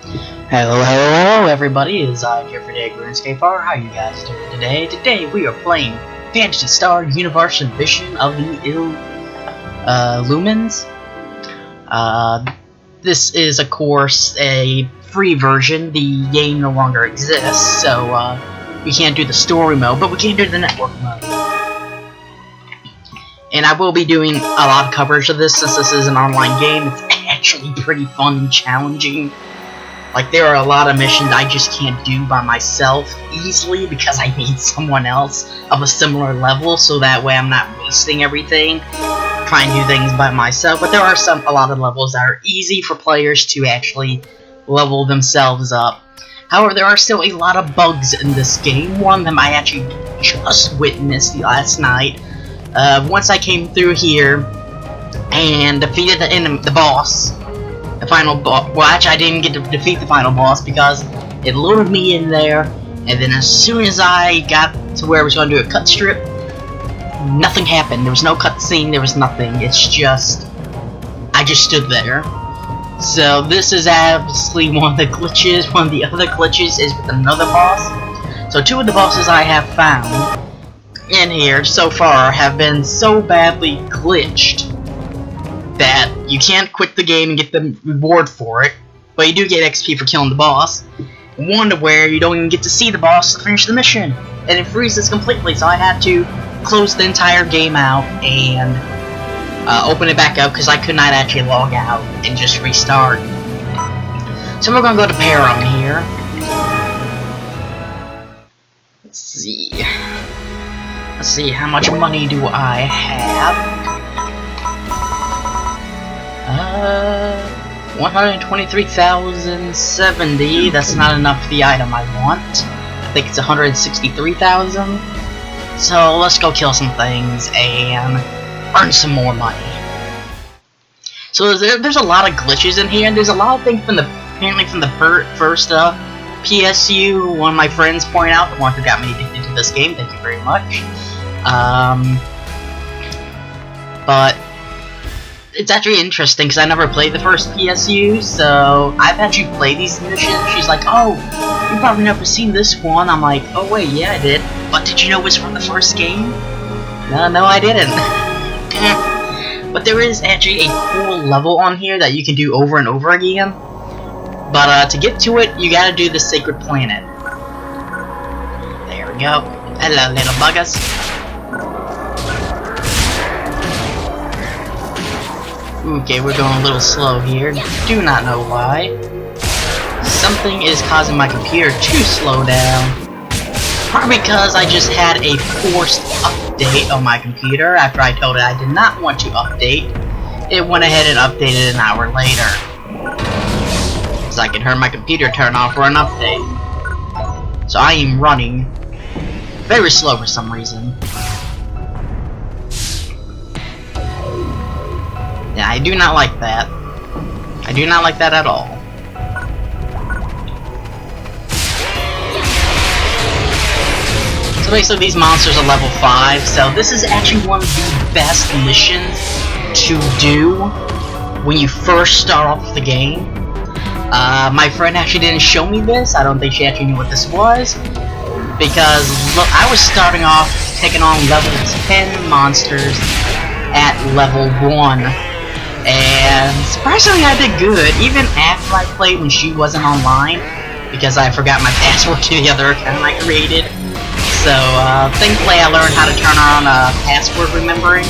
Hello, everybody. It's here for today, Runescapefar. How you guys doing today? Today we are playing Phantasy Star Universe Edition of the Lumens. This is, of course, a free version. The game no longer exists, so we can't do the story mode, but we can do the network mode. And I will be doing a lot of coverage of this since this is an online game. It's actually pretty fun and challenging. Like, there are a lot of missions I just can't do by myself easily because I need someone else of a similar level, so that way I'm not wasting everything trying to do things by myself. But there are a lot of levels that are easy for players to actually level themselves up. However, there are still a lot of bugs in this game. One of them I actually just witnessed last night. Once I came through here and defeated the boss. The final boss. Well, actually, I didn't get to defeat the final boss because it lured me in there, and then as soon as I got to where I was going to do a cut strip, nothing happened. There was no cutscene. There was nothing. It's just I just stood there. So this is obviously one of the glitches. One of the other glitches is with another boss. So two of the bosses I have found in here so far have been so badly glitched that you can't quit the game and get the reward for it, but you do get XP for killing the boss. One to where you don't even get to see the boss to finish the mission, and it freezes completely, so I had to close the entire game out and open it back up because I could not actually log out and just restart. So we're gonna go to Param here. Let's see, how much money do I have? 123,070. That's not enough for the item I want. I think it's 163,000. So let's go kill some things and earn some more money. So there's a lot of glitches in here, and there's a lot of things apparently from the first PSU. One of my friends pointed out, the one who got me addicted to this game. Thank you very much. But it's actually interesting because I never played the first PSU, so I've actually played these missions. She's like, "Oh, you've probably never seen this one." I'm like, "Oh wait, yeah, I did." But did you know it was from the first game? No, I didn't. But there is actually a cool level on here that you can do over and over again. But to get to it, you gotta do the Sacred Planet. There we go. Hello, little buggers. Okay, we're going a little slow here. Do not know why. Something is causing my computer to slow down. Probably because I just had a forced update on my computer after I told it I did not want to update. It went ahead and updated an hour later. So I could hear my computer turn off for an update. So I am running very slow for some reason. Yeah, I do not like that. I do not like that at all. So basically these monsters are level 5, so this is actually one of the best missions to do when you first start off the game. My friend actually didn't show me this. I don't think she actually knew what this was, because look, I was starting off taking on level 10 monsters at level 1. And surprisingly I did good, even after I played when she wasn't online, because I forgot my password to the other account I created. So, thankfully I learned how to turn on password remembering.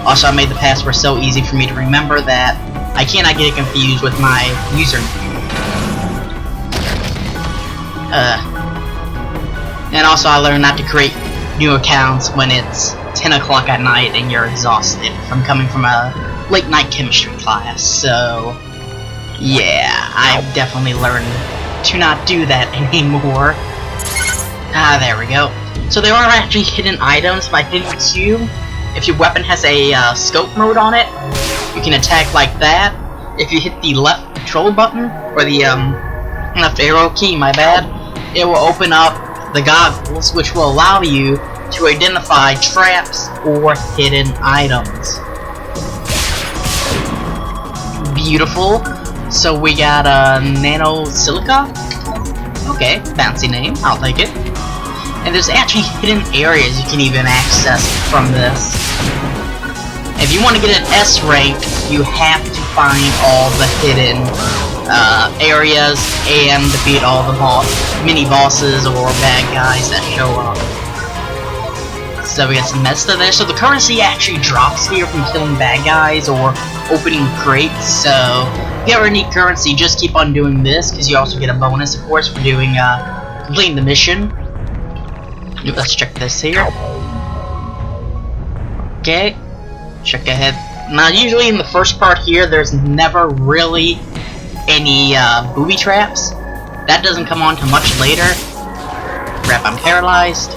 Also, I made the password so easy for me to remember that I cannot get it confused with my username. And also I learned not to create new accounts when it's 10 o'clock at night and you're exhausted from coming from a late night chemistry class, so yeah, I've definitely learned to not do that anymore. There we go. So there are actually hidden items by hidden Q. If your weapon has a scope mode on it, you can attack like that. If you hit the left control button, or the left arrow key, my bad, it will open up the goggles, which will allow you to identify traps or hidden items. Beautiful. So we got Nano Silica. Okay, fancy name. I'll take it. And there's actually hidden areas you can even access from this. If you want to get an S rank, you have to find all the hidden areas and defeat all the mini bosses or bad guys that show up. So we got some Mesta there. So the currency actually drops here from killing bad guys or opening crates. So if you ever need currency, just keep on doing this, because you also get a bonus, of course, for doing completing the mission. Let's check this here. Okay, check ahead. Now, usually in the first part here, there's never really any booby traps. That doesn't come on till much later. Crap, I'm paralyzed.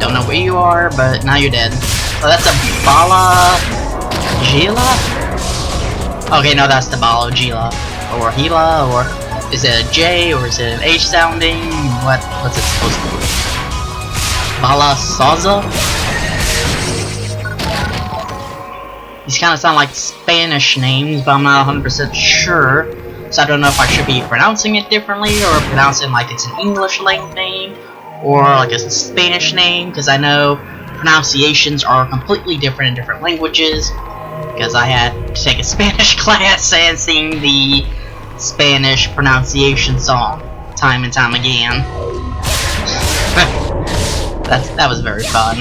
Don't know where you are, but now you're dead. So that's a Bala Gila? Okay, no, that's the Bala Gila. Or Gila, or is it a J, or is it an H sounding? What's it supposed to be? Bala Saza? These kind of sound like Spanish names, but I'm not 100% sure. So I don't know if I should be pronouncing it differently, or pronouncing like it's an English name, or like it's a Spanish name, because I know pronunciations are completely different in different languages, because I had to take a Spanish class and sing the Spanish pronunciation song time and time again. that was very fun.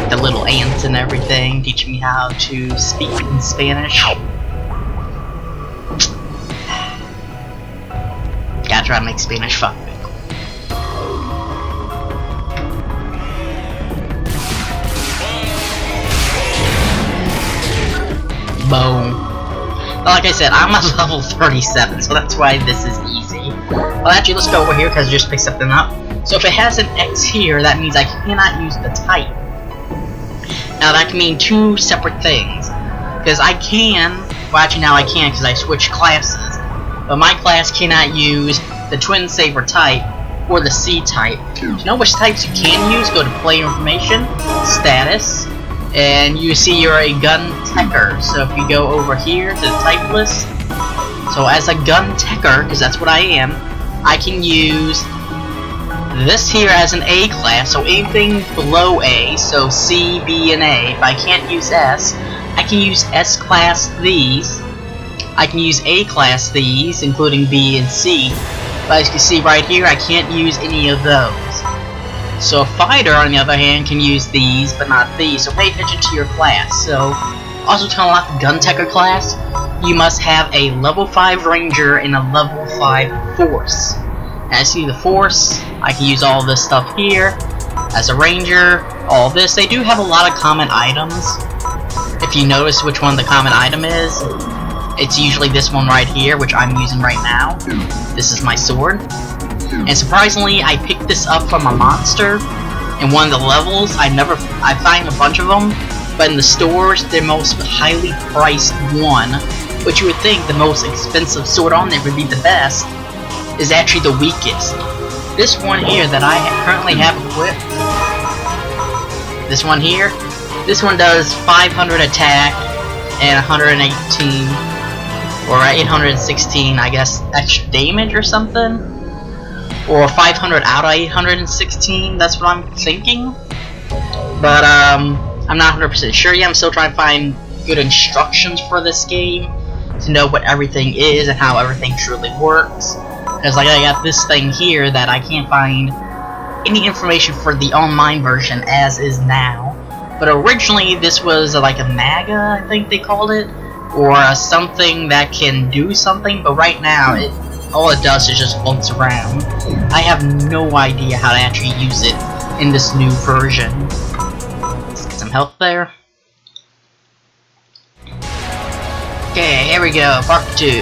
The little ants and everything teaching me how to speak in Spanish. Gotta try to make Spanish fun. Boom. But like I said, I'm at level 37, so that's why this is easy. Well, actually, let's go over here, because it just picks something up. So if it has an X here, that means I cannot use the type. Now, that can mean two separate things. Because I can, well, actually now I can, because I switched classes. But my class cannot use the Twin Saber type, or the C type. To know which types you can use, go to Player Information, Status, and you see you're a gun techer. So if you go over here to the type list, so as a gun techer, because that's what I am, I can use this here as an A class, so anything below A, so C, B, and A. If I can't use S, I can use S class these. I can use A class these, including B and C. But as you can see right here, I can't use any of those. So a fighter, on the other hand, can use these, but not these. So pay attention to your class. So, also to unlock the Gun Techer class, you must have a level 5 Ranger and a level 5 Force. As you see the Force, I can use all this stuff here. As a Ranger, all this. They do have a lot of common items. If you notice which one the common item is, it's usually this one right here, which I'm using right now. This is my sword. And surprisingly, I picked this up from a monster in one of the levels. I find a bunch of them, but in the stores, the most highly priced one, which you would think the most expensive sword on there would be the best, is actually the weakest. This one here that I currently have equipped, this one here, this one does 500 attack and 118, or 816, I guess, extra damage or something. Or 500 out of 816, that's what I'm thinking. But, I'm not 100% sure yet. I'm still trying to find good instructions for this game to know what everything is and how everything truly works. Because, like, I got this thing here that I can't find any information for the online version as is now. But originally, this was like a MAGA, I think they called it. Or something that can do something, but right now, all it does is just floats around. I have no idea how to actually use it in this new version. Let's get some health there. Okay, here we go, part 2.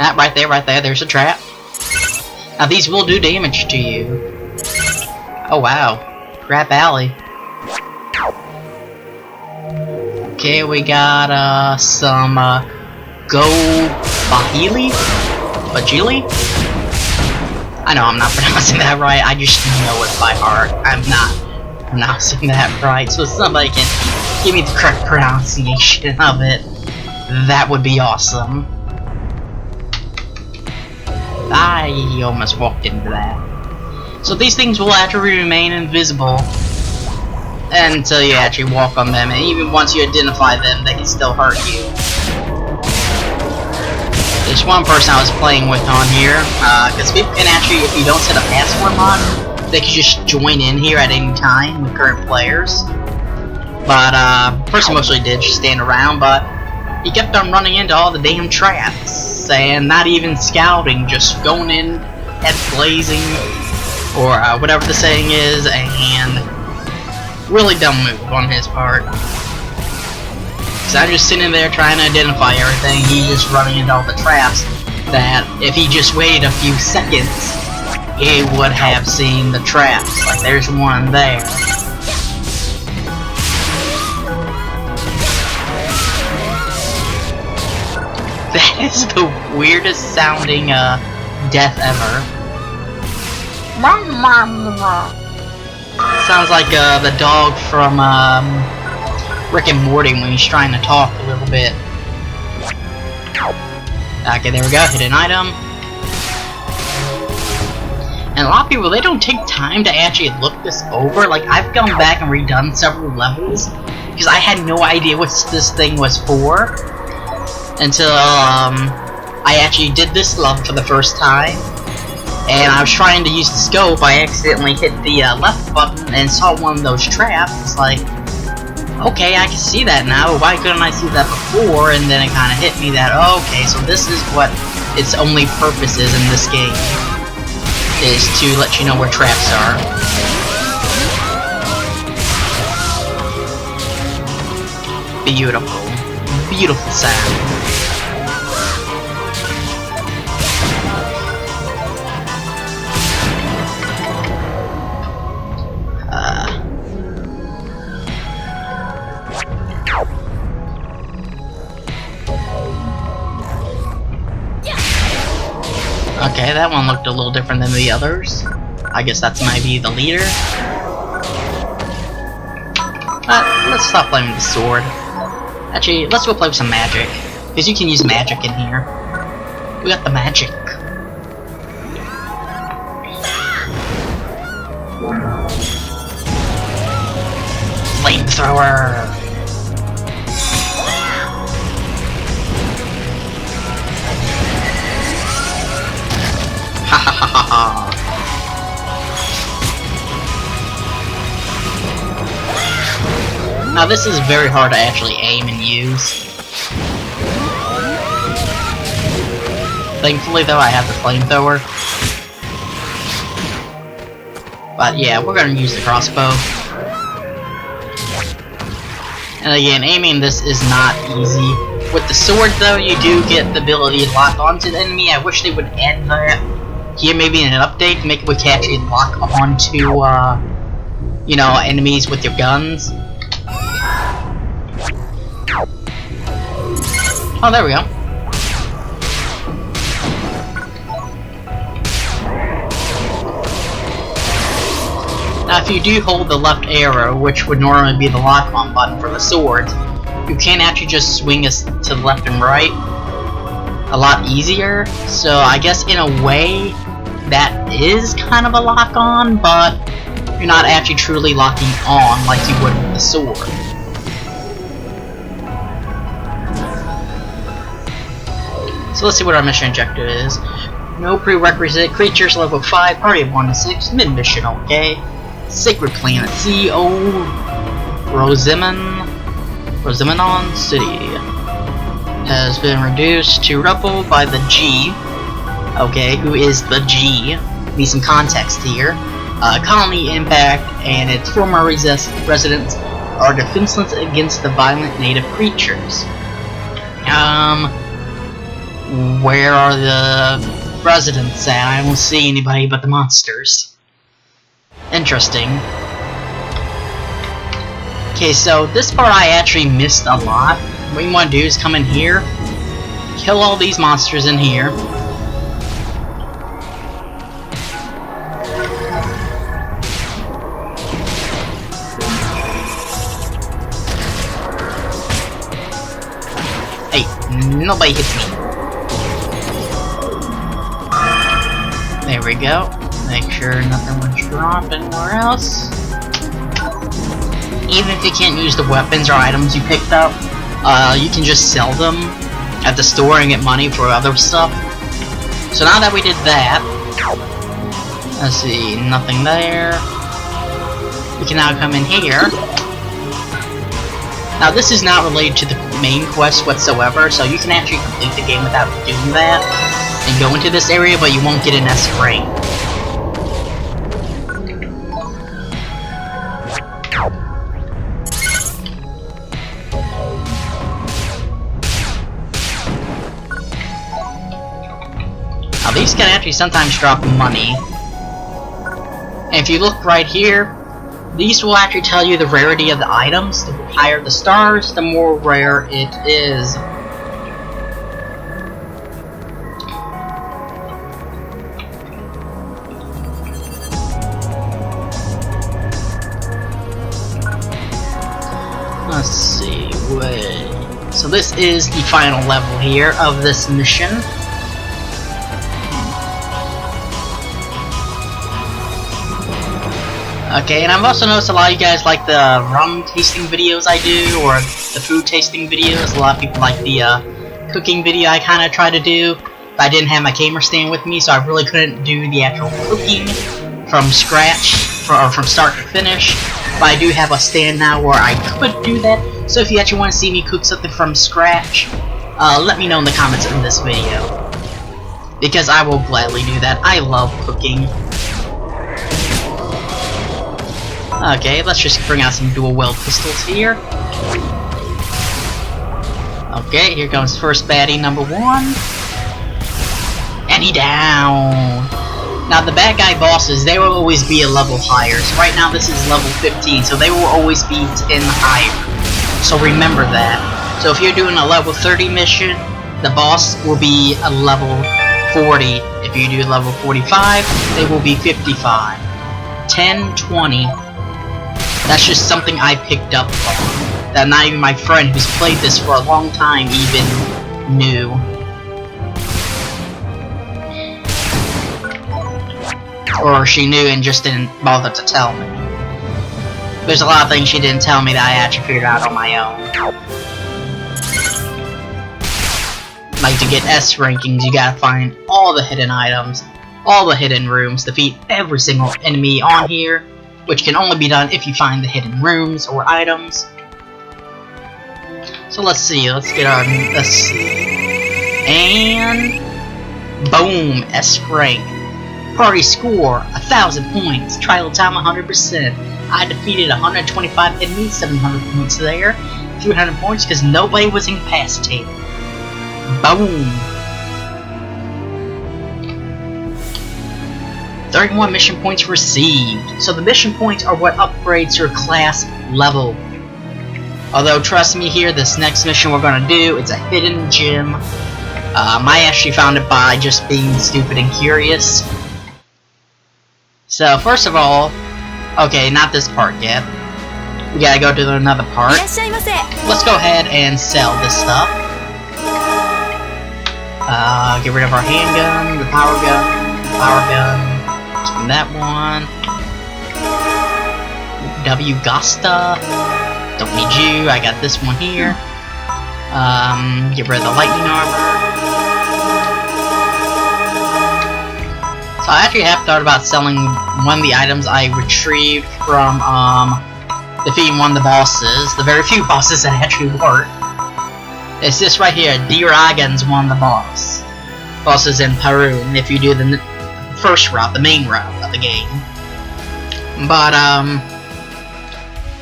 Ah, right there, there's a trap. Now these will do damage to you. Oh wow, Crap Alley. Okay, we got some Go Bahili? Bajili? I know I'm not pronouncing that right, I just know it by heart. I'm not pronouncing that right, so if somebody can give me the correct pronunciation of it, that would be awesome. I almost walked into that. So these things will actually remain invisible until you actually walk on them, and even once you identify them, they can still hurt you. There's one person I was playing with on here, because people can actually, if you don't set a password lock, they can just join in here at any time with current players. But, the person mostly did just stand around, but he kept on running into all the damn traps, and not even scouting, just going in, head blazing, or whatever the saying is, and really dumb move on his part. So I'm just sitting there trying to identify everything, he's just running into all the traps that if he just waited a few seconds, he would have seen the traps. Like there's one there. That is the weirdest sounding death ever. Sounds like the dog from Rick and Morty when he's trying to talk a little bit. Okay, there we go, hit an item. And a lot of people, they don't take time to actually look this over. Like, I've gone back and redone several levels because I had no idea what this thing was for until I actually did this level for the first time. And I was trying to use the scope, I accidentally hit the left button and saw one of those traps. It's like, okay, I can see that now, why couldn't I see that before? And then it kind of hit me that, okay, so this is what its only purpose is in this game, is to let you know where traps are. Beautiful. Beautiful sound. Okay, that one looked a little different than the others. I guess that's maybe the leader. Let's stop playing with the sword. Actually, let's go play with some magic. Because you can use magic in here. We got the magic. Flamethrower! Ha ha ha ha ha! Now this is very hard to actually aim and use. Thankfully though, I have the flamethrower. But yeah, we're gonna use the crossbow. And again, aiming this is not easy. With the sword though, you do get the ability to lock onto the enemy. I wish they would add that here maybe in an update to make it we can actually lock onto, you know, enemies with your guns. Oh, there we go. Now, if you do hold the left arrow, which would normally be the lock-on button for the swords, you can actually just swing us to the left and right a lot easier. So I guess in a way, that is kind of a lock-on, but you're not actually truly locking on like you would with the sword. So let's see what our mission objective is. No prerequisite, creatures level 5, party of 1 to 6, mid-mission okay. Sacred Planet C.O. Rosemanon City has been reduced to rubble by the G. Okay, who is the G? Need some context here. Colony Impact and its former residents are defenseless against the violent native creatures. Where are the residents at? I don't see anybody but the monsters. Interesting. Okay, so this part I actually missed a lot. What you want to do is come in here, kill all these monsters in here. Hey, nobody hits me. There we go. Make sure nothing was dropped anywhere else. Even if you can't use the weapons or items you picked up, you can just sell them at the store and get money for other stuff. So now that we did that, let's see, nothing there. We can now come in here. Now this is not related to the main quest whatsoever, so you can actually complete the game without doing that and go into this area, but you won't get an S rank. Now these can actually sometimes drop money. And if you look right here, these will actually tell you the rarity of the items. The higher the stars, the more rare it is. Let's see, wait. So this is the final level here of this mission. Okay, and I've also noticed a lot of you guys like the rum tasting videos I do, or the food tasting videos. A lot of people like the cooking video I kind of try to do. But I didn't have my camera stand with me, so I really couldn't do the actual cooking from scratch, or from start to finish. But I do have a stand now where I could do that. So if you actually want to see me cook something from scratch, let me know in the comments in this video, because I will gladly do that. I love cooking. Okay, let's just bring out some dual weld pistols here. Okay, here comes first baddie number 1. And he down. Now the bad guy bosses, they will always be a level higher. So right now this is level 15, so they will always be 10 higher. So remember that. So if you're doing a level 30 mission, the boss will be a level 40. If you do level 45, they will be 55. 10, 20. That's just something I picked up on, that not even my friend who's played this for a long time even knew. Or she knew and just didn't bother to tell me. There's a lot of things she didn't tell me that I actually figured out on my own. Like to get S rankings, you gotta find all the hidden items, all the hidden rooms, defeat every single enemy on here, which can only be done if you find the hidden rooms or items. So let's see, let's get our, let's see. And boom, S rank. Party score, 1,000 points. Trial time, 100%. I defeated 125 enemies, 700 points there. 300 points because nobody was incapacitated. Boom. 31 mission points received. So the mission points are what upgrades your class level. Although, trust me here, this next mission we're going to do, it's a hidden gem. I actually found it by just being stupid and curious. So, first of all, okay, not this part yet. We gotta go to another part. Let's go ahead and sell this stuff. Get rid of our handgun, the power gun. That one. W Gasta. Don't need you. I got this one here. Get rid of the lightning armor. So I actually have thought about selling one of the items I retrieved from defeating one of the bosses. The very few bosses that actually work. It's this right here. D-Ragon's one of the bosses in Peru. And if you do the first route, the main route of the game. But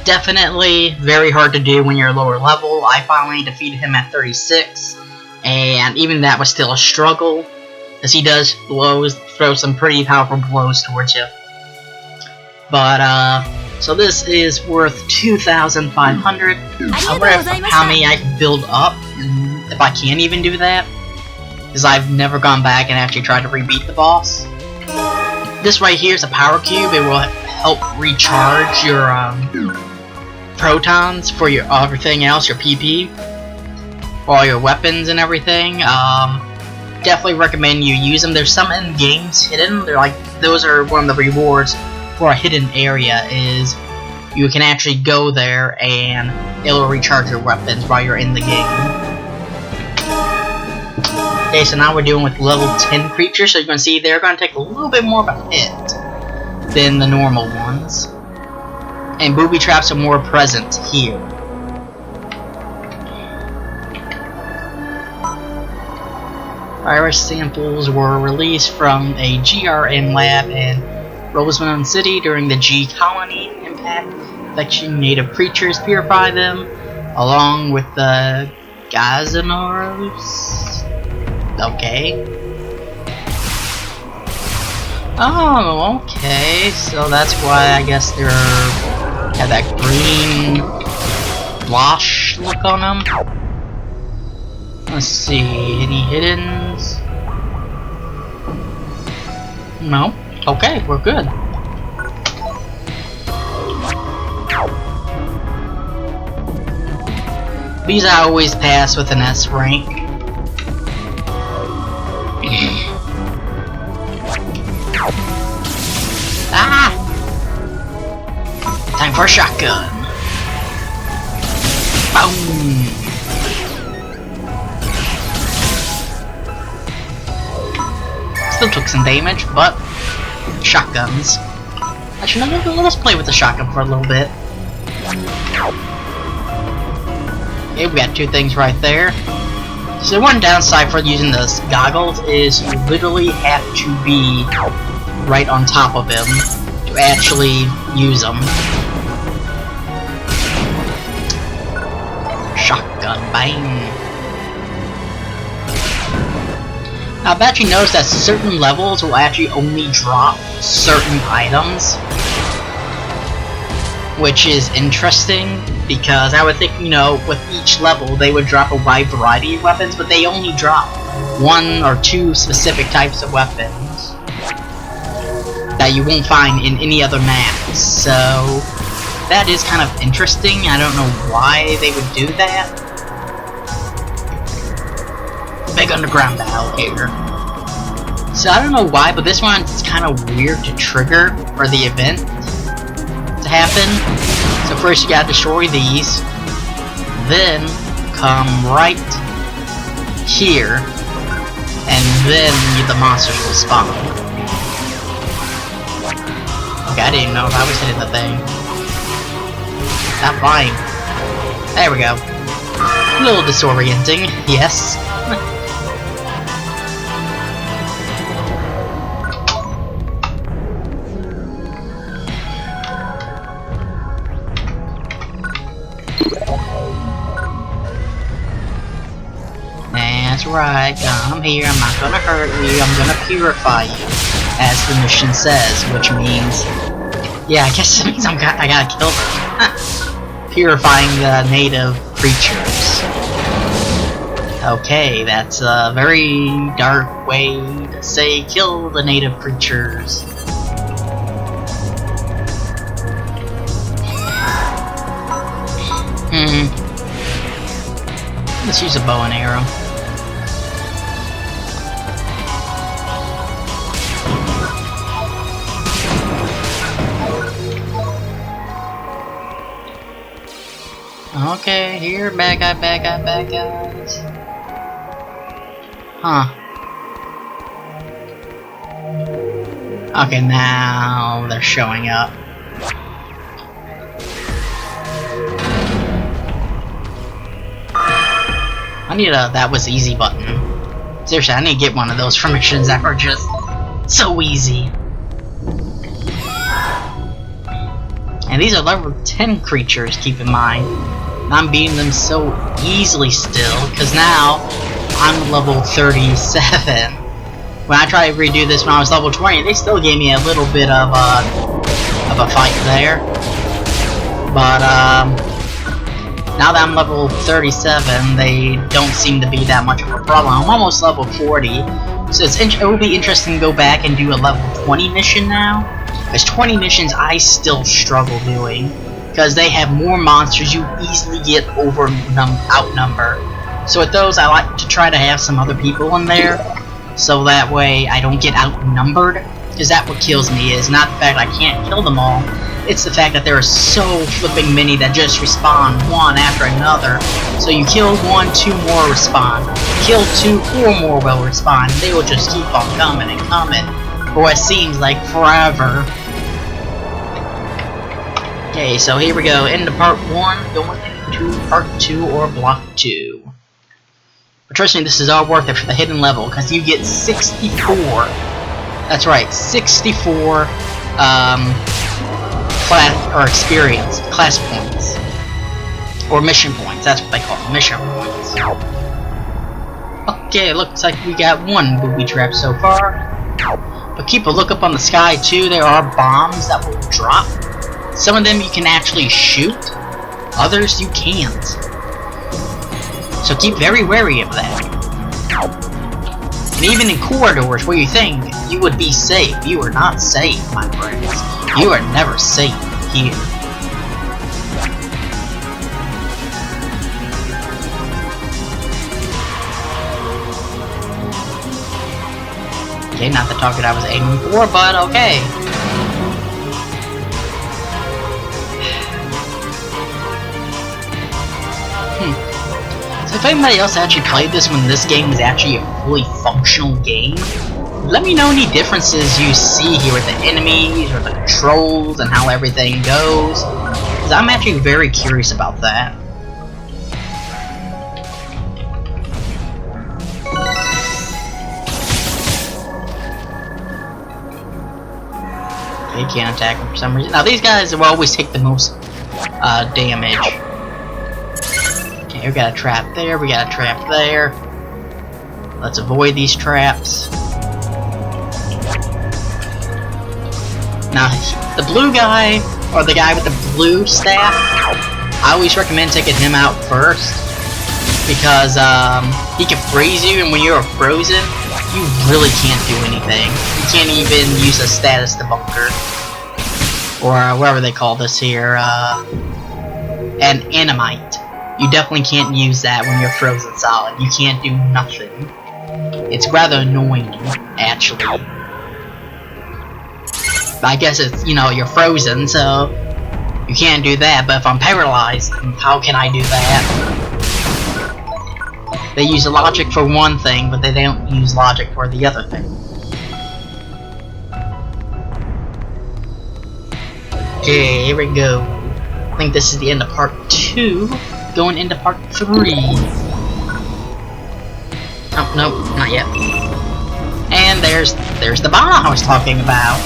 definitely very hard to do when you're lower level. I finally defeated him at 36, and even that was still a struggle, as he does throw some pretty powerful blows towards you. But, so this is worth 2,500. I wonder how many I can build up, if I can even do that. Because I've never gone back and actually tried to re-beat the boss. This right here is a power cube. It will help recharge your, protons for your everything else, your PP. For all your weapons and everything. Definitely recommend you use them. There's some in games hidden. They're like, those are one of the rewards for a hidden area, is you can actually go there and it'll recharge your weapons while you're in the game. Okay, so now we're dealing with level 10 creatures, so you can see they're going to take a little bit more of a hit than the normal ones. And booby traps are more present here. Virus samples were released from a GRN lab in Rosemont City during the G Colony impact. Infection native creatures purify them, along with the Gazanoros. Okay. Oh, okay. So that's why I guess they're have that green wash look on them. Let's see, any hiddens? No. Okay, we're good. These I always pass with an S rank. Ah! Time for a shotgun. Boom! Still took some damage, but shotguns. Actually, no, let's play with the shotgun for a little bit. Okay, we got two things right there. So one downside for using the goggles is you literally have to be right on top of him to actually use them. Shotgun, bang. Now, I've actually noticed that certain levels will actually only drop certain items, which is interesting, because I would think, you know, with each level they would drop a wide variety of weapons, but they only drop one or two specific types of weapons that you won't find in any other maps. So that is kind of interesting. I don't know why they would do that. Big underground battle here. So I don't know why, but this one's kind of weird to trigger for the event to happen. So first you gotta destroy these, then come right here, and then the monsters will spawn. Okay, I didn't know if I was hitting the thing. Stop flying. There we go. A little disorienting, yes. That's right, come here, I'm not gonna hurt you, I'm gonna purify you, as the mission says, which means, yeah, I guess it means I gotta kill them. Purifying the native creatures. Okay, that's a very dark way to say kill the native creatures. Let's use a bow and arrow. Okay, here, bad guys. Huh. Okay, now they're showing up. I need a that was easy button. Seriously, I need to get one of those for missions that are just so easy. And these are level 10 creatures, keep in mind. And I'm beating them so easily still, because now I'm level 37. When I tried to redo this when I was level 20, they still gave me a little bit of a of a fight there. But now that I'm level 37, they don't seem to be that much of a problem. I'm almost level 40, so it will be interesting to go back and do a level 20 mission now. Because 20 missions I still struggle doing, because they have more monsters you easily get outnumber. So with those, I like to try to have some other people in there, so that way I don't get outnumbered. Because that's what kills me, is not the fact I can't kill them all, it's the fact that there are so flipping many that just respawn one after another. So you kill one, 2 more respawn. Kill 2, 4 more will respawn. They will just keep on coming and coming for what seems like forever. Okay, so here we go. Into part 1, going into part 2 or block 2. But trust me, this is all worth it for the hidden level, because you get 64. That's right, 64 class points, or mission points. That's what they call them, mission points. Okay, looks like we got 1 booby trap so far. But keep a look up on the sky too. There are bombs that will drop. Some of them you can actually shoot, others you can't. So keep very wary of that. And even in corridors where you think you would be safe, you are not safe, my friends. You are never safe here. Okay, not the target I was aiming for, but okay. So if anybody else actually played this when this game was actually a fully functional game, let me know any differences you see here with the enemies or the controls and how everything goes, because I'm actually very curious about that. Okay, can't attack them for some reason. Now these guys will always take the most damage. Okay, we got a trap there, we got a trap there. Let's avoid these traps. Now, the blue guy, or the guy with the blue staff, I always recommend taking him out first, because he can freeze you, and when you're frozen, you really can't do anything. You can't even use a status debunker, or whatever they call this here, an animite. You definitely can't use that when you're frozen solid. You can't do nothing. It's rather annoying, actually. But I guess it's, you know, you're frozen, so you can't do that. But if I'm paralyzed, how can I do that? They use logic for one thing, but they don't use logic for the other thing. Okay, here we go. I think this is the end of part 2. Going into part 3. Oh, no, not yet. And there's the bomb I was talking about.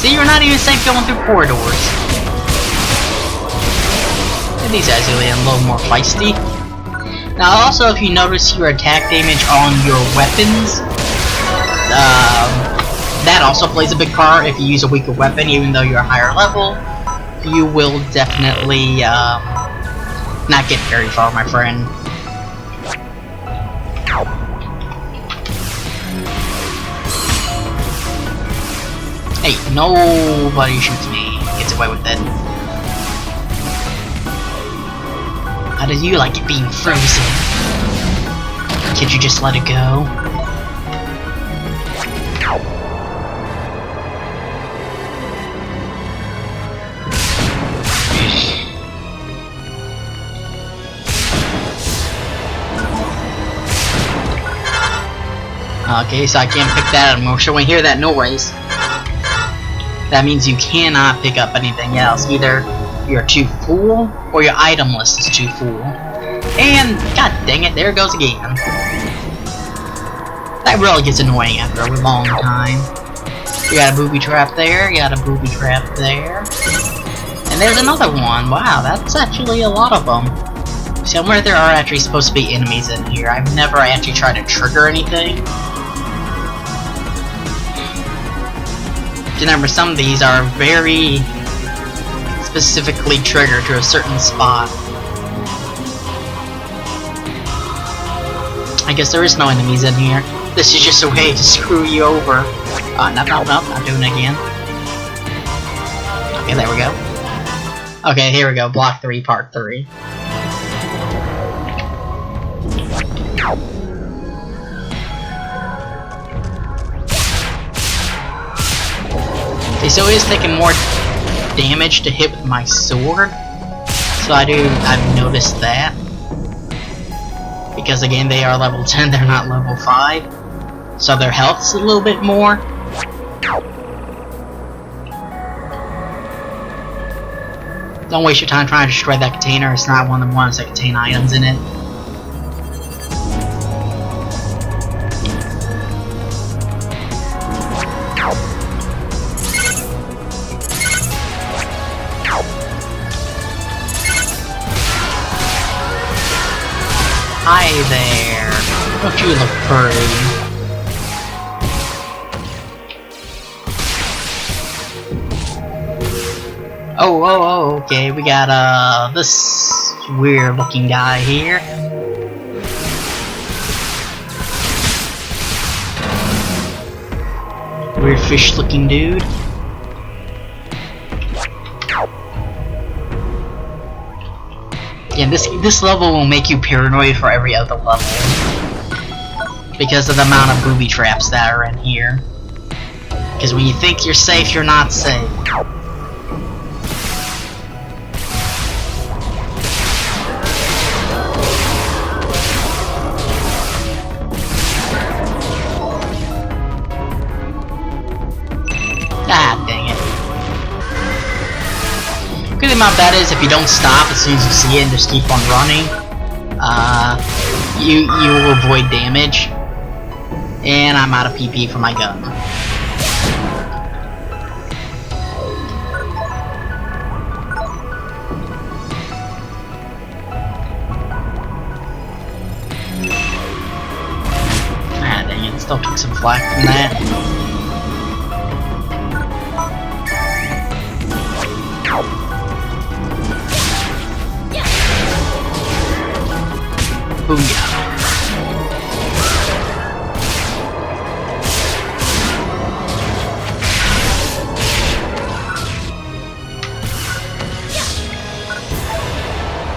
See, you're not even safe going through corridors. And these guys are really a little more feisty. Now, also, if you notice your attack damage on your weapons, that also plays a big part. If you use a weaker weapon, even though you're a higher level, you will definitely not get very far, my friend. Hey, nobody shoots me. Gets away with it. How do you like it being frozen? Can't you just let it go? Okay, so I can't pick that up. So when you hear that noise, that means you cannot pick up anything else. Either you're too full, or your item list is too full. And, god dang it, there it goes again. That really gets annoying after a long time. You got a booby trap there, you got a booby trap there. And there's another one. Wow, that's actually a lot of them. See, I wonder if there are actually supposed to be enemies in here. I've never actually tried to trigger anything. Remember, some of these are very specifically triggered to a certain spot. I guess there is no enemies in here. This is just a way to screw you over. No, not doing it again. Okay, there we go. Okay, here we go. Block 3, Part 3. Okay, so he is taking more damage to hit with my sword. So I've noticed that. Because again, they are level 10, they're not level 5. So their health's a little bit more. Don't waste your time trying to destroy that container, it's not one of the ones that contain items in it. Hi there. Don't you look pretty? Oh, okay, we got, this weird-looking guy here. Weird fish-looking dude. Yeah, this level will make you paranoid for every other level. Because of the amount of booby traps that are in here. Because when you think you're safe, you're not safe. Ah, dang it. Good thing about that is if you don't stop as soon as you see it and just keep on running, you will avoid damage. And I'm out of PP for my gun. Ah, dang it, still took some flack from that. Booyah.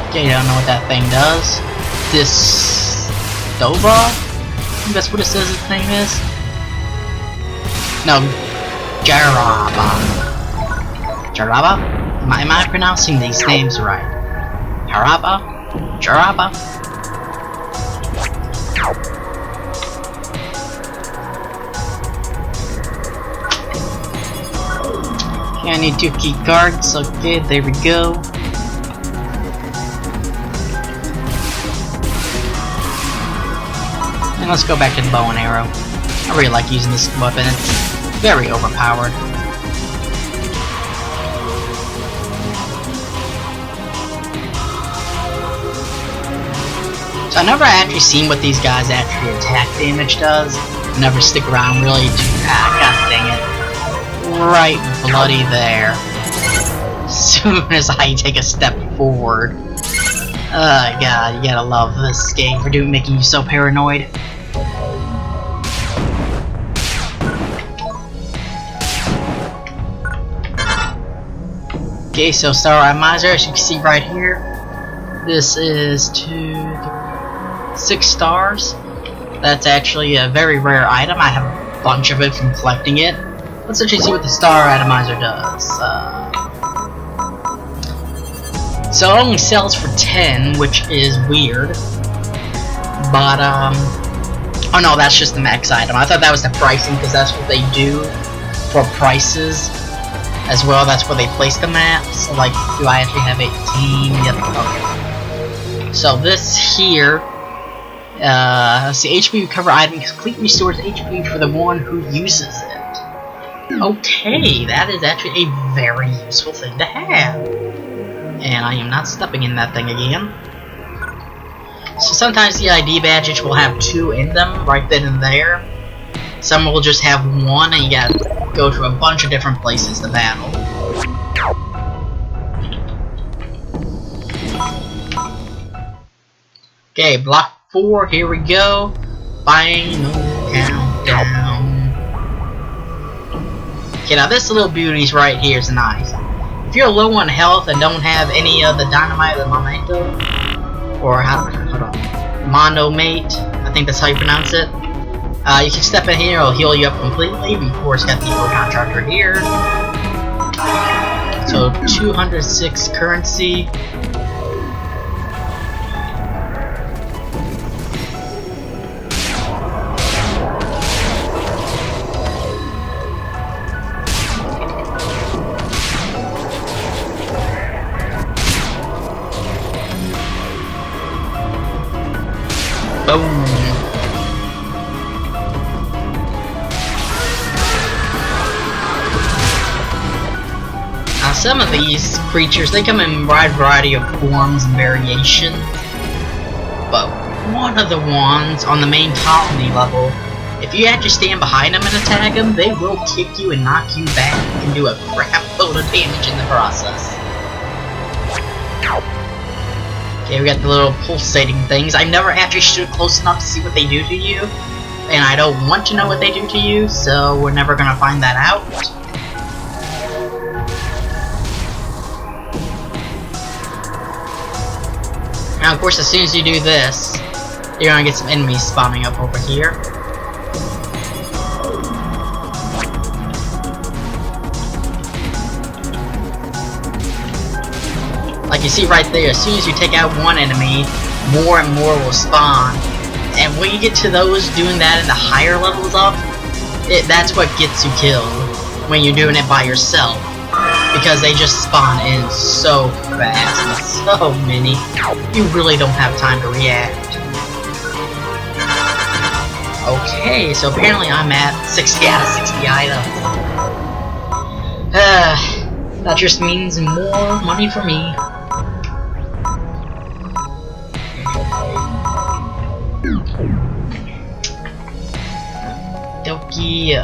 Okay, I don't know what that thing does. This Dova? I think that's what it says its name is. No, Jaraba. Jaraba? Am I pronouncing these names right? Jaraba? Jaraba? Okay, I need 2 key cards. Okay, there we go. And let's go back to the bow and arrow. I really like using this weapon. It's very overpowered. So I've never actually seen what these guys actually attack damage does. I never stick around really to... Ah, god dang it. Right bloody there. As soon as I take a step forward. Oh god, you gotta love this game for making you so paranoid. Okay, so Star Atomizer, as you can see right here, this is 6 stars. That's actually a very rare item. I have a bunch of it from collecting it. Let's actually see what the Star Atomizer does. So it only sells for 10, which is weird. But, oh no, that's just the max item. I thought that was the pricing, because that's what they do for prices. As well, that's where they place the maps. So, like, do I actually have 18? Yep, okay. So this here, let's see, HP recover item completely restores HP for the one who uses it. Okay, that is actually a very useful thing to have. And I am not stepping in that thing again. So sometimes the ID badges will have 2 in them, right then and there. Some will just have 1, and you gotta go to a bunch of different places to battle. Okay, block 4, here we go. Final countdown. Okay, now this little beauty's right here is nice. If you're low on health and don't have any of the dynamite or momento, or hold on, monomate, I think that's how you pronounce it. You can step in here, it'll heal you up completely. We of course got the Eco Contractor here. So 206 currency. Boom. Now some of these creatures, they come in a wide variety of forms and variations. But one of the ones on the main colony level, if you actually stand behind them and attack them, they will kick you and knock you back and do a crap load of damage in the process. Okay, we got the little pulsating things. I've never actually stood close enough to see what they do to you, and I don't want to know what they do to you, so we're never gonna find that out. Now, of course, as soon as you do this, you're gonna get some enemies spawning up over here. Like you see right there, as soon as you take out one enemy, more and more will spawn. And when you get to those doing that in the higher levels up, that's what gets you killed when you're doing it by yourself. Because they just spawn in so fast, and so many, you really don't have time to react. Okay, so apparently I'm at 60 out of 60 items. That just means more money for me. Doki,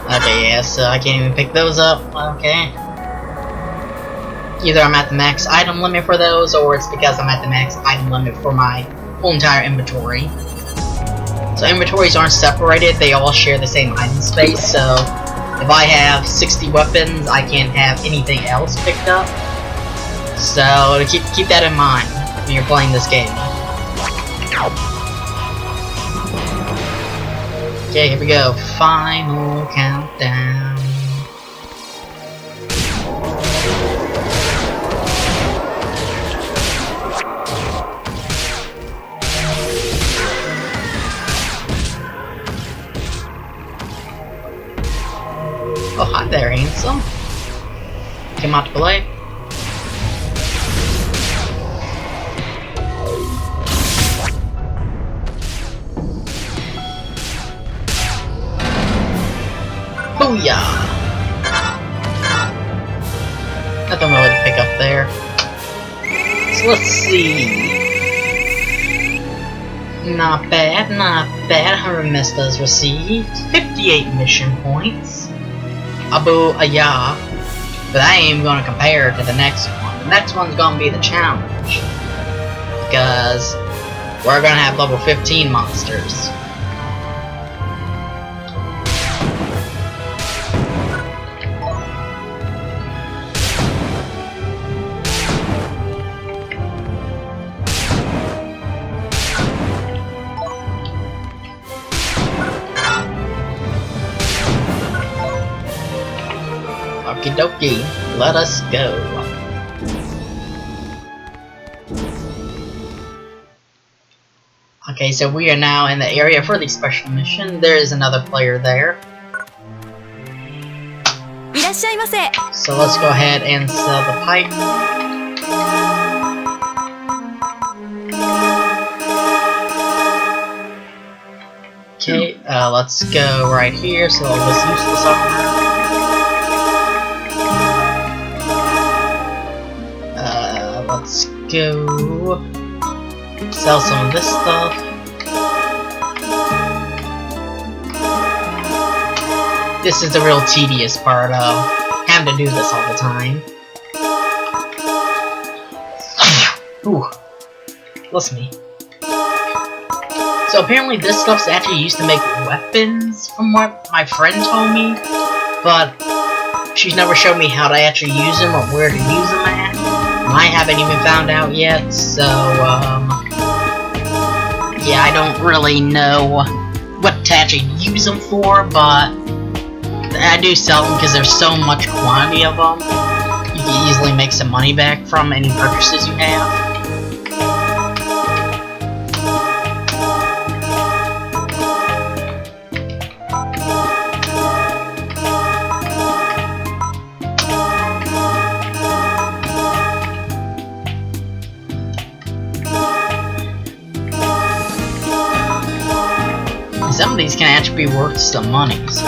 okay, yeah, so I can't even pick those up, okay. Either I'm at the max item limit for those, or it's because I'm at the max item limit for my whole entire inventory. So inventories aren't separated, they all share the same item space, so if I have 60 weapons, I can't have anything else picked up. So keep that in mind when you're playing this game. Okay, here we go. Final countdown. Oh, hi there, handsome. Came out to play. Booyah! Nothing really to pick up there. So let's see. Not bad, not bad. 100 mistas received. 58 mission points. Abu Ayah. But I ain't even gonna compare it to the next one. The next one's gonna be the challenge. Because we're gonna have level 15 monsters. Okie dokie, let us go. Okay, so we are now in the area for the special mission. There is another player there. So let's go ahead and sell the pipe. Okay, let's go right here, so all this useless armor. Let's go Sell some of this stuff. This is the real tedious part of having to do this all the time. Ooh. Bless me. So apparently this stuff's actually used to make weapons, from what my friend told me, but she's never showed me how to actually use them or where to use them at. I haven't even found out yet, so yeah, I don't really know what to actually use them for, but I do sell them because there's so much quantity of them. You can easily make some money back from any purchases you have. Some of these can actually be worth some money, so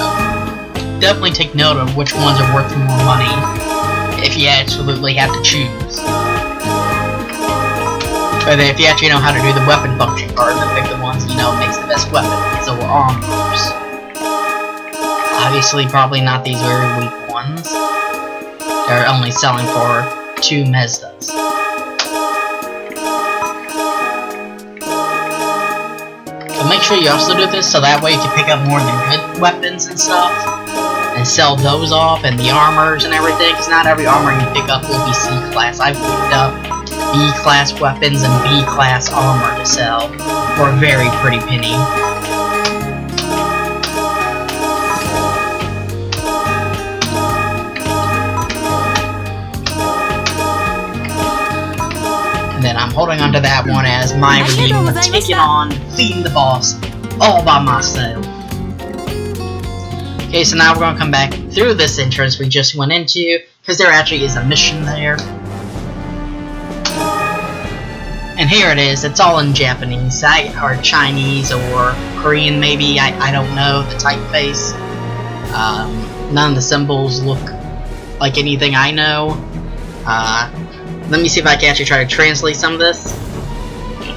definitely take note of which ones are worth more money if you absolutely have to choose. But if you actually know how to do the weapon function card, then pick the ones you know makes the best weapons or armors. Obviously, probably not these very weak ones. They're only selling for 2 Mazdas. But make sure you also do this so that way you can pick up more of the good weapons and stuff and sell those off, and the armors and everything, because not every armor you pick up will be C-class. I've picked up B-class weapons and B-class armor to sell for a very pretty penny. And then I'm holding onto that one as my redeem for taking on defeating the boss all by myself. Okay, so now we're going to come back through this entrance we just went into, because there actually is a mission there. And here it is. It's all in Japanese, or Chinese, or Korean maybe, I don't know the typeface. None of the symbols look like anything I know. Let me see if I can actually try to translate some of this,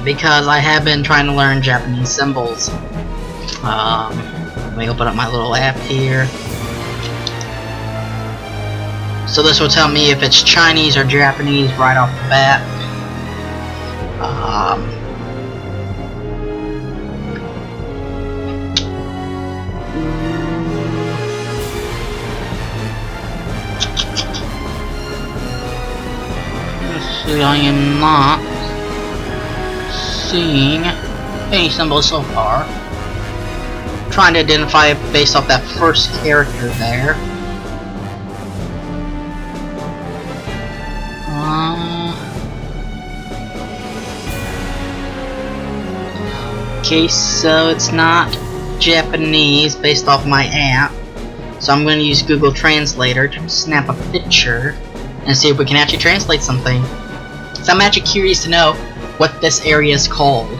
because I have been trying to learn Japanese symbols. Let me open up my little app here. So this will tell me if it's Chinese or Japanese right off the bat. I am not seeing any symbols so far. Trying to identify it based off that first character there. Okay, so it's not Japanese based off my app. So I'm going to use Google Translator to snap a picture and see if we can actually translate something. So I'm actually curious to know what this area is called.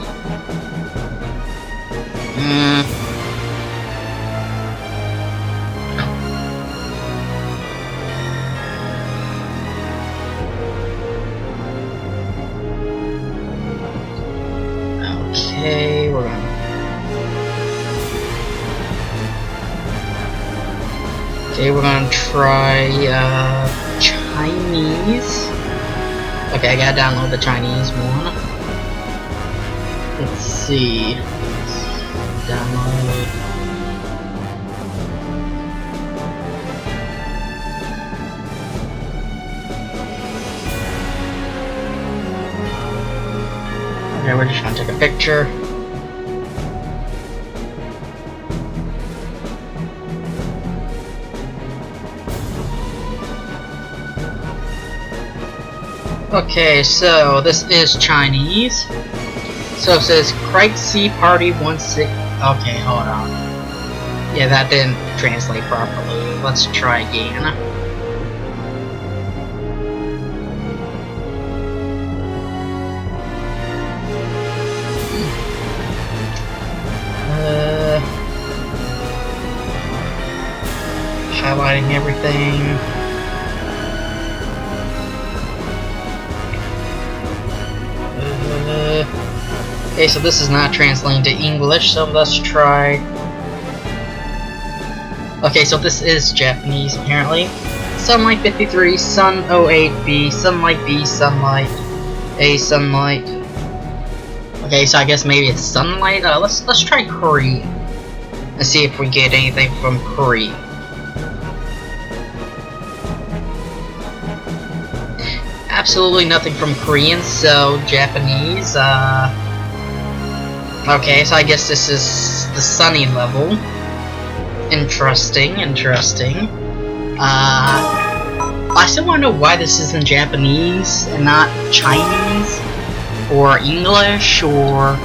Okay, we're gonna... Okay, we're gonna try Chinese. Okay, I gotta download the Chinese one. Let's see. Download. Okay, we're just gonna take a picture. Okay, so this is Chinese. So it says Crikesy Party 16. Okay, hold on. Yeah, that didn't translate properly. Let's try again. Highlighting everything. Okay, so this is not translating to English, so let's try. Okay, so this is Japanese apparently. Sunlight 53, Sun 08B, Sunlight B, Sunlight A, Sunlight. Okay, so I guess maybe it's Sunlight. Let's try Korean and see if we get anything from Korean. Absolutely nothing from Korean, so Japanese. Okay, so I guess this is the sunny level. Interesting. I still want to know why this is in Japanese and not Chinese or English, or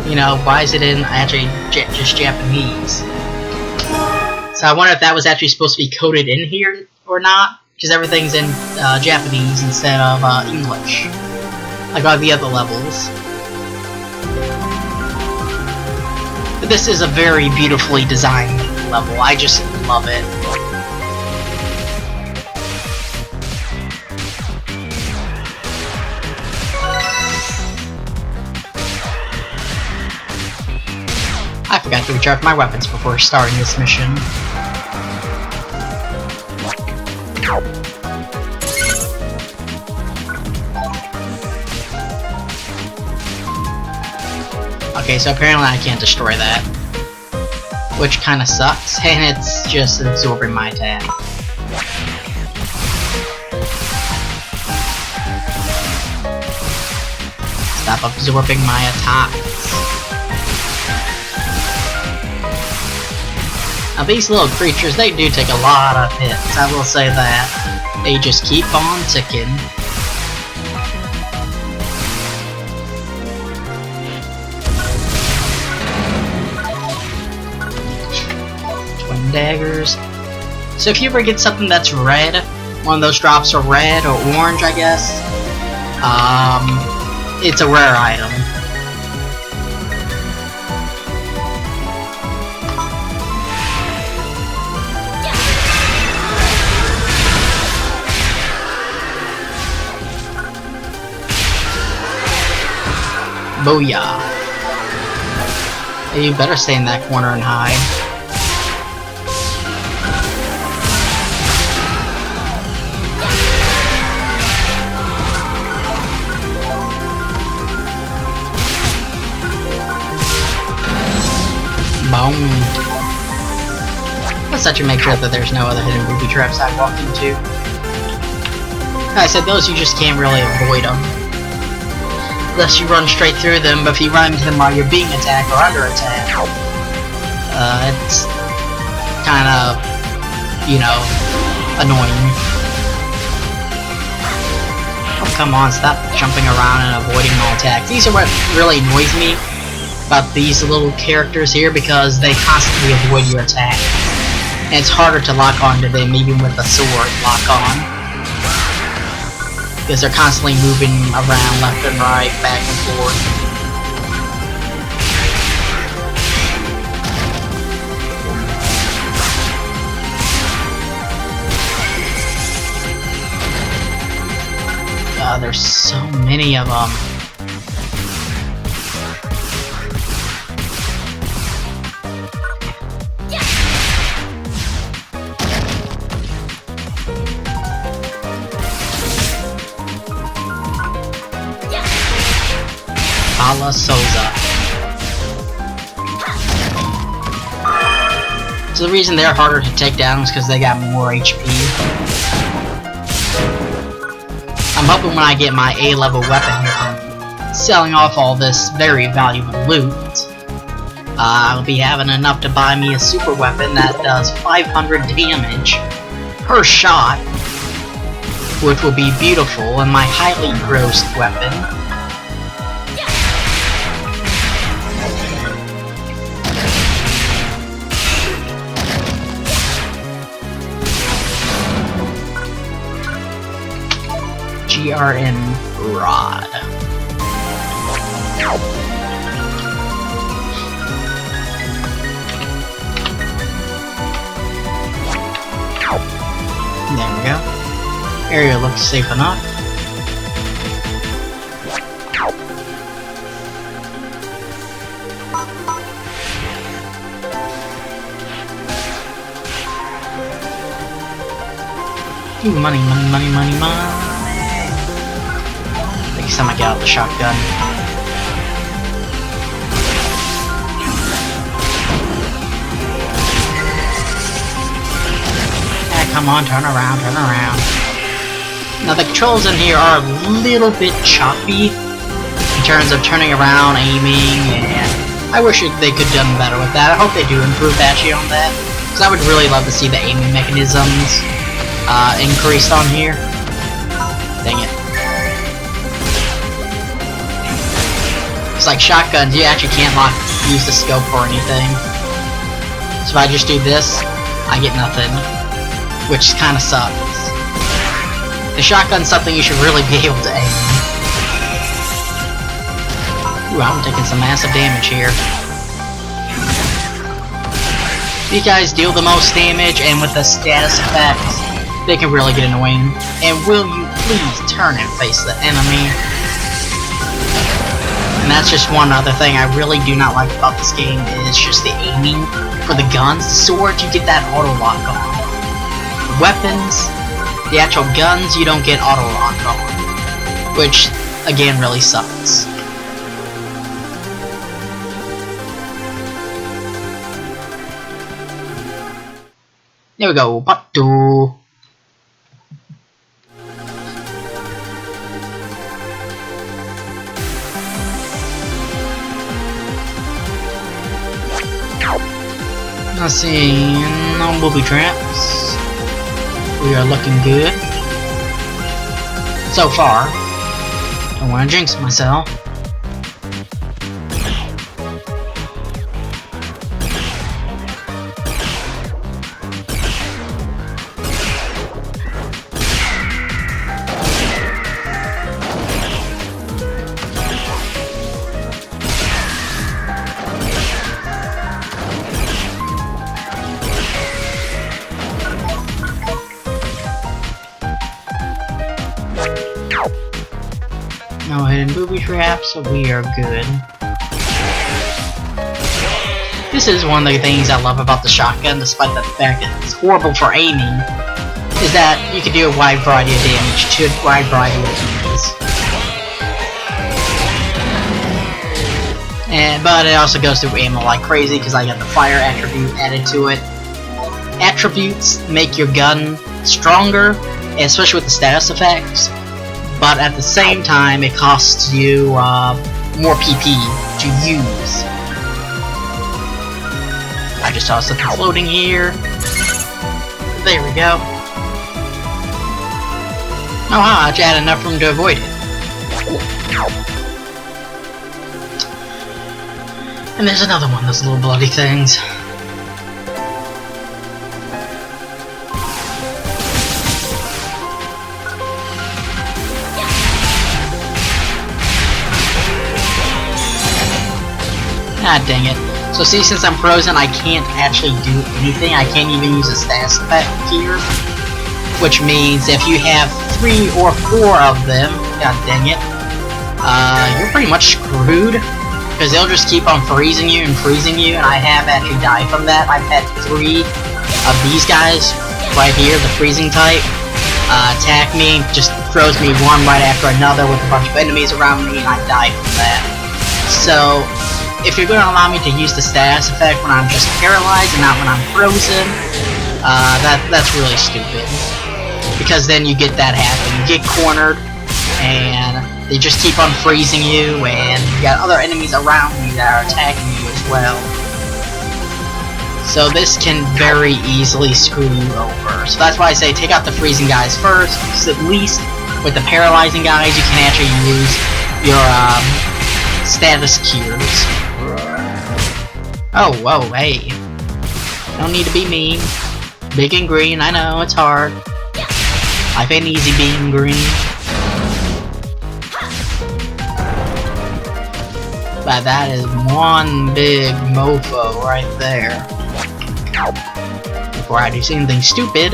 you know, why is it in actually just Japanese? So I wonder if that was actually supposed to be coded in here or not, because everything's in Japanese instead of English, like all the other levels. But this is a very beautifully designed level. I just love it. I forgot to recharge my weapons before starting this mission. Okay, so apparently I can't destroy that, which kinda sucks, and it's just absorbing my attack. Stop absorbing my attacks. Now these little creatures, they do take a lot of hits, I will say that. They just keep on ticking. Twin daggers. So if you ever get something that's red, one of those drops are red or orange, I guess, it's a rare item. Booyah. Hey, you better stay in that corner and hide. Boom. Let's actually make sure that there's no other hidden booby traps I walk into. Like I said, those you just can't really avoid them. Unless you run straight through them, but if you run into them while you're being attacked or under attack, it's kind of, you know, annoying. Oh, come on, stop jumping around and avoiding my attacks. These are what really annoys me about these little characters here, because they constantly avoid your attack. And it's harder to lock onto them even with a sword lock on, because they're constantly moving around left and right, back and forth. There's so many of them. Ala Souza. So the reason they're harder to take down is because they got more HP. I'm hoping when I get my A-level weapon here from selling off all this very valuable loot, I'll be having enough to buy me a super weapon that does 500 damage per shot, which will be beautiful, and my highly grossed weapon. GRN Rod. There we go. Area looks safe enough. Ooh, money, money, money, money, money. Next time I get out the shotgun. Yeah, come on, turn around, turn around. Now the controls in here are a little bit choppy in terms of turning around, aiming, and I wish they could have done better with that. I hope they do improve actually on that, because I would really love to see the aiming mechanisms increased on here. Dang it. It's like shotguns, you actually can't use the scope or anything. So if I just do this, I get nothing, which kinda sucks. The shotgun's something you should really be able to aim. Ooh, I'm taking some massive damage here. These guys deal the most damage, and with the status effects, they can really get annoying. And will you please turn and face the enemy? And that's just one other thing I really do not like about this game, is just the aiming for the guns. The swords, you get that auto lock on. Weapons, the actual guns, you don't get auto lock on. Which, again, really sucks. There we go, part 2. Let's see, no booby traps. We are looking good. So far. Don't want to jinx myself. No hidden booby traps, so we are good. This is one of the things I love about the shotgun, despite the fact that it's horrible for aiming, is that you can do a wide variety of damage to a wide variety of enemies. But it also goes through ammo like crazy, because I got the fire attribute added to it. Attributes make your gun stronger, especially with the status effects. But at the same time, it costs you more PP to use. I just saw something floating here. There we go. Oh wow, I just had enough room to avoid it. And there's another one, those little bloody things. Ah, dang it. So see, since I'm frozen, I can't actually do anything. I can't even use a status effect here. Which means if you have 3 or 4 of them, god dang it, you're pretty much screwed. Because they'll just keep on freezing you, and I have actually died from that. I've had 3 of these guys right here, the freezing type, attack me, just throws me one right after another with a bunch of enemies around me, and I died from that. So, if you're going to allow me to use the status effect when I'm just paralyzed and not when I'm frozen, that's really stupid. Because then you get that happen. You get cornered, and they just keep on freezing you, and you got other enemies around you that are attacking you as well. So this can very easily screw you over. So that's why I say take out the freezing guys first, because at least with the paralyzing guys you can actually use your status cures. Oh, whoa, hey. Don't need to be mean. Big and green, I know, it's hard. Life ain't easy being green. But that is one big mofo right there. Before I do anything stupid,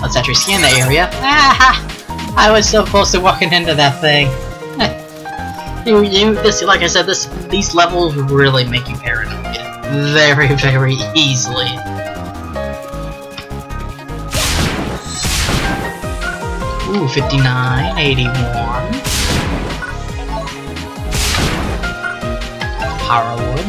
let's actually scan the area. Ah! I was so close to walking into that thing. Like I said, these levels really make you paranoid. Very, very easily. Ooh, 59, 81. Power wood.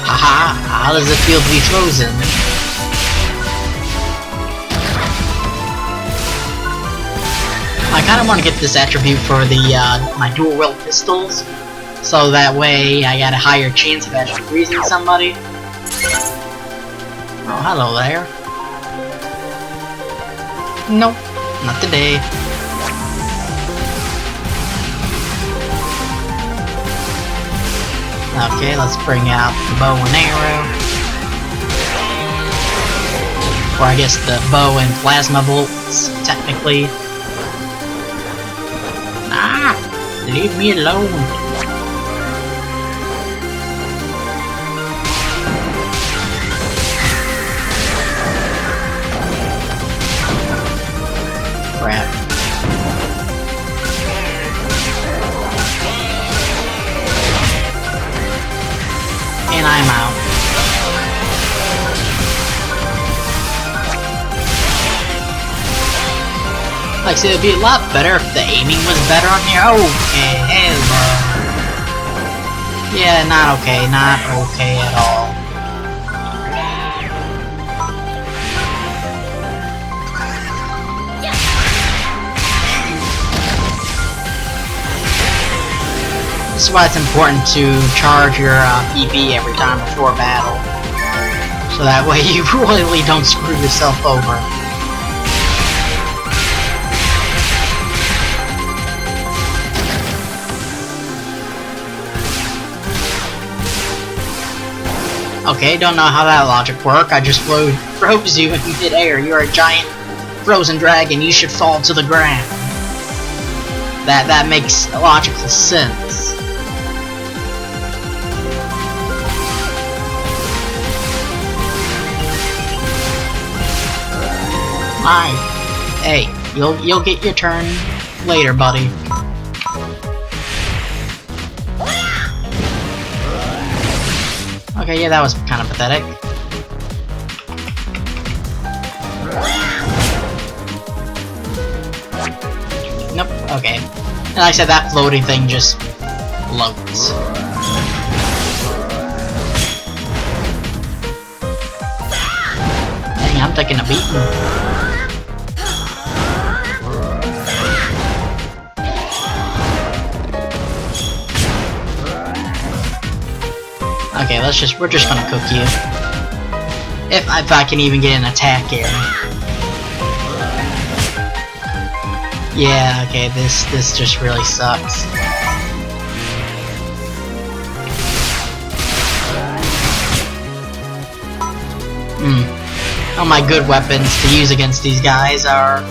Haha, how does it feel to be frozen? I kinda wanna get this attribute for the, my dual-wield pistols, so that way I got a higher chance of actually freezing somebody. Oh, hello there. Nope, not today. Okay, let's bring out the bow and arrow. Or I guess the bow and plasma bolts, technically. Ah! Leave me alone! Crap. And I'm out. Like, so it'd be a lot better if the aiming was better on here. Okay, hello. Yeah, not okay, not okay at all. This is why it's important to charge your PP every time before battle. So that way you really don't screw yourself over. Okay, don't know how that logic worked. I just froze you in mid-air. You're a giant frozen dragon. You should fall to the ground. That makes logical sense. Hi. Hey, you'll get your turn later, buddy. Okay, yeah, that was kind of pathetic. Nope, okay. And like I said, that floating thing just floats. Dang, I'm taking a beating. Okay, we're just gonna cook you. If I can even get an attack in. Yeah, okay, this just really sucks. All my good weapons to use against these guys are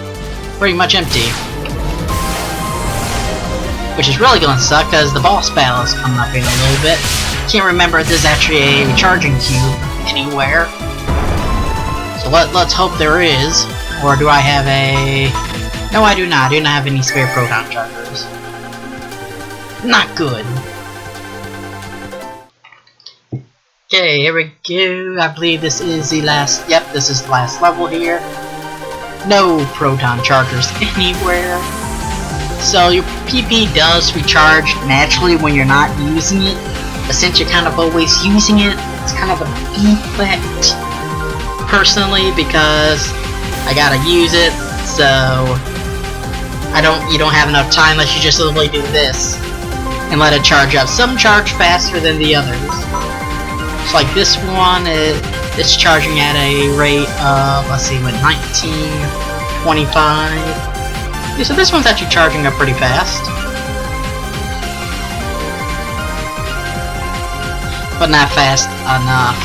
pretty much empty. Which is really gonna suck, because the boss battle is coming up in a little bit. Can't remember if there's actually a recharging cube anywhere. So let's hope there is. Or do I have a... No, I do not. I do not have any spare proton chargers. Not good. Okay, here we go. I believe this is the last... Yep, this is the last level here. No proton chargers anywhere. So your PP does recharge naturally when you're not using it. But since you're kind of always using it, it's kind of a defect, personally, because I gotta use it, so you don't have enough time unless you just literally do this and let it charge up. Some charge faster than the others. So like this one, it's charging at a rate of, let's see, what, 1925. Yeah, so this one's actually charging up pretty fast. But not fast enough.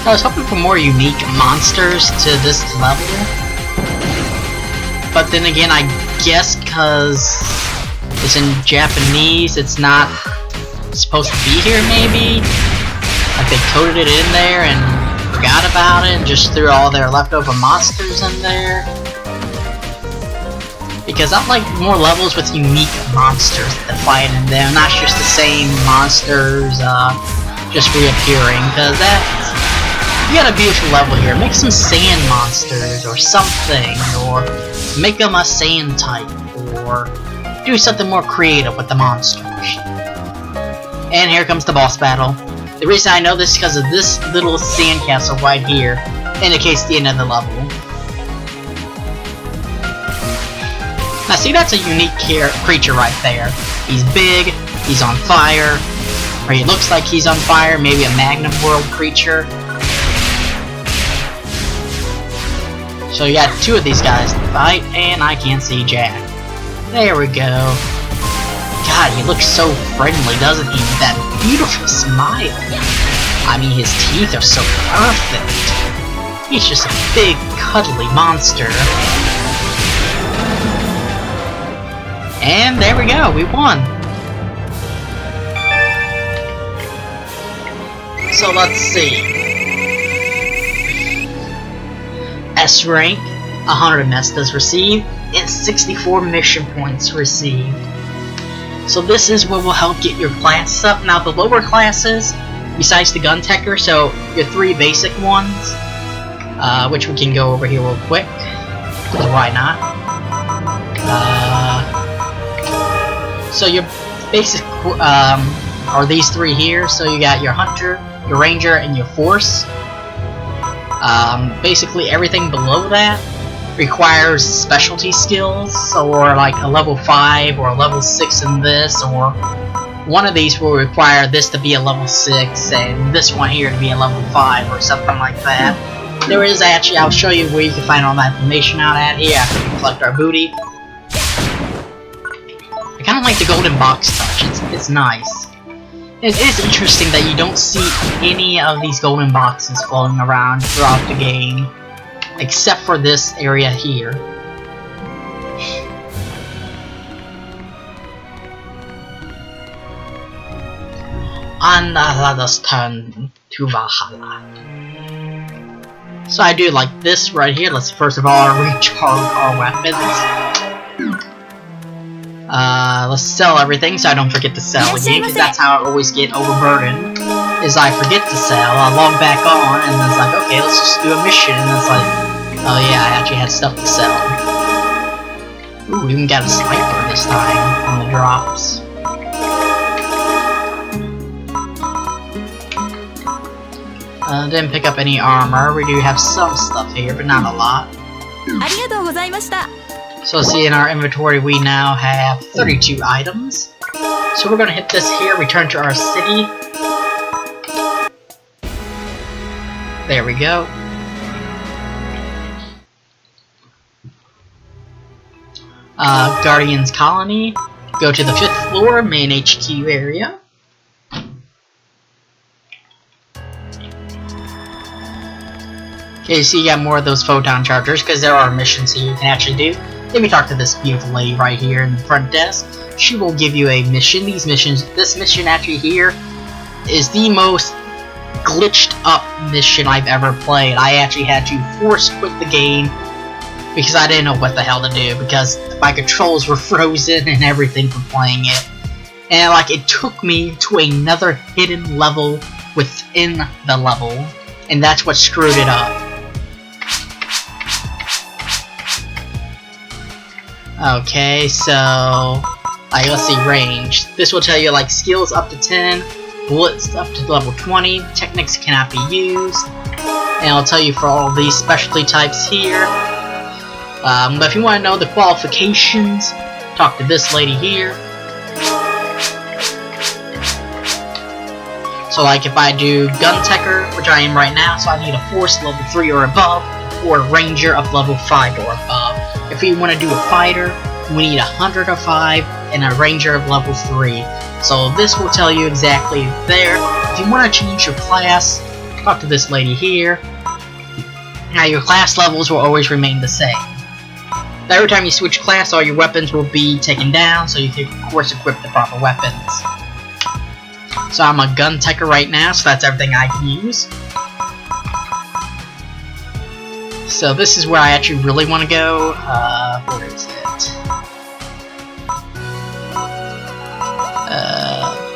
I was hoping for more unique monsters to this level, but then again, I guess because it's in Japanese, it's not supposed to be here, maybe? Like they coded it in there and forgot about it and just threw all their leftover monsters in there. Because I like more levels with unique monsters that fight in them, not just the same monsters just reappearing, because that's... You got a beautiful level here. Make some sand monsters or something, or make them a sand type, or do something more creative with the monsters. And here comes the boss battle. The reason I know this is because of this little sandcastle right here indicates the end of the level. Now see, that's a unique creature right there. He's big, he's on fire, or he looks like he's on fire, maybe a Magnum World creature. So you got two of these guys to fight, and I can't see Jack. There we go. God, he looks so friendly, doesn't he? With that beautiful smile. I mean, his teeth are so perfect. He's just a big, cuddly monster. And there we go, we won. So let's see. S rank, 100 mestas received, and 64 mission points received. So this is what will help get your class up. Now the lower classes, besides the gun techer, so your three basic ones, which we can go over here real quick, because why not? So your basic are these three here. So you got your hunter, your ranger, and your force. Basically everything below that requires specialty skills, or like a level 5 or a level 6 in this, or one of these will require this to be a level 6 and this one here to be a level 5 or something like that. There is actually, I'll show you where you can find all that information out at here after we collect our booty. I kind of like the golden box touch, it's nice. It is interesting that you don't see any of these golden boxes floating around throughout the game, except for this area here. And let us turn to Valhalla. So I do like this right here. Let's first of all recharge our weapons. Let's sell everything so I don't forget to sell again, because that's how I always get overburdened, is I forget to sell, I log back on, and it's like, okay, let's just do a mission, and it's like, oh yeah, I actually had stuff to sell. Ooh, we even got a sniper this time on the drops. Didn't pick up any armor. We do have some stuff here, but not a lot. So see, in our inventory we now have 32 items. So we're gonna hit this here, return to our city. There we go. Guardian's Colony. Go to the 5th floor, main HQ area. Okay, so you got more of those photon chargers, because there are missions here you can actually do. If you talk to this beautiful lady right here in the front desk, she will give you a mission. This mission actually here is the most glitched up mission I've ever played. I actually had to force quit the game because I didn't know what the hell to do, because my controls were frozen and everything from playing it. And like, it took me to another hidden level within the level, and that's what screwed it up. Okay, so let's see, range. This will tell you like skills up to 10, bullets up to level 20, techniques cannot be used, and it'll tell you for all these specialty types here. But if you want to know the qualifications, talk to this lady here. So like if I do gun techer, which I am right now, so I need a force level 3 or above, or a ranger of level 5 or above. If we want to do a fighter, we need a hunter of 5 and a ranger of level 3. So this will tell you exactly there. If you want to change your class, Talk to this lady here. Now your class levels will always remain the same. Every time you switch class, all your weapons will be taken down, so you can of course equip the proper weapons. So I'm a gun techer right now, so that's everything I can use. So this is where I actually really want to go. Where is it?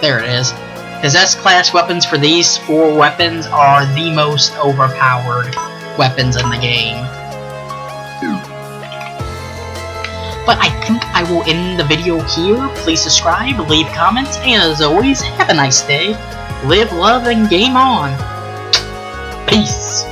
There it is. His S-class weapons for these 4 weapons are the most overpowered weapons in the game. But I think I will end the video here. Please subscribe, leave comments, and as always, have a nice day. Live, love, and game on. Peace.